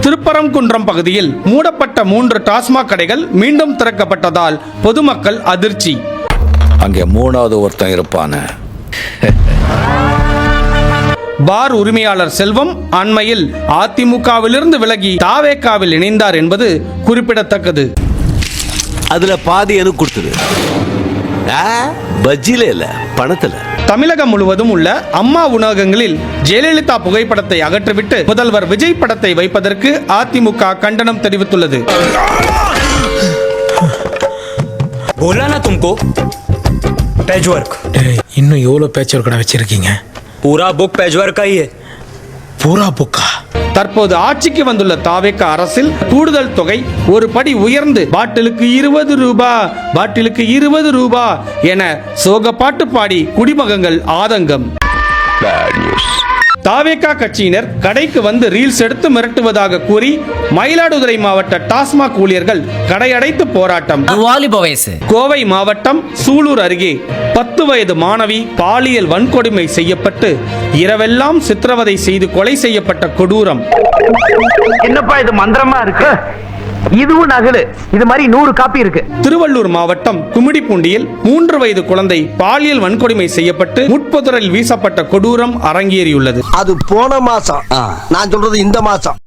திருப்பரங்குன்றம் பகுதியில் மூடப்பட்ட 3 டாஸ்மாக் கடைகள் மீண்டும் திறக்கப்பட்டதால் பொதுமக்கள் அதிர்ச்சி. அங்கே 3வது ஒருத்தன் இருப்பான. பார் உரிமையாளர் செல்வம் அண்மையில் அதிமுகவிலிருந்து விலகி தாவேகாவில் இணைந்தார் என்பது குறிப்பிடத்தக்கது. அதுல பாதி எனக்கு கொடுத்துரு. பஜ்ஜில இல்ல, பணத்துல. தமிழகம் முழுவதும் உள்ள அம்மா உணவகங்களில் ஜெயலலிதா புகைப்படத்தை அகற்றிவிட்டு முதல்வர் விஜய் படத்தை வைப்பதற்கு அதிமுக கண்டனம் தெரிவித்துள்ளது. இன்னும் எவ்வளவு பேட்ச் ஒர்க் வச்சிருக்கீங்க? पूरा बुक पैचवर्क का ही है. பூரா புக்கா? தற்போது ஆட்சிக்கு வந்துள்ள தாவேகா அரசில் கூடுதல் தொகை ஒரு படி உயர்ந்து பாட்டிலுக்கு 20 ரூபாய், பாட்டிலுக்கு 20 ரூபாய் என சோகப்பாட்டு பாடி குடிமகன்கள் ஆதங்கம். தாவேகா கட்சியினர் கடைக்கு வந்து ரீல்ஸ் எடுத்து மிரட்டுவதாக கூறி மயிலாடுதுறை மாவட்ட டாஸ்மாக் ஊழியர்கள் கடையடைத்து போராட்டம். கோவை மாவட்டம் சூலூர் அருகே 10 வயது மாணவி பாலியல் வன்கொடுமை செய்யப்பட்டு இரவெல்லாம் சித்திரவதை செய்து கொலை செய்யப்பட்ட கொடூரம். என்னப்பா இது மந்திரமா இருக்கு? இதுவும் நகலு. இது மாதிரி 100 காப்பி இருக்கு. திருவள்ளூர் மாவட்டம் கும்மிடிப்பூண்டியில் 3 வயது குழந்தை பாலியல் வன்கொடுமை செய்யப்பட்டு முட்புதரில் வீசப்பட்ட கொடூரம் அரங்கேறியுள்ளது. அது போன மாசம். நான் சொல்றது இந்த மாசம்.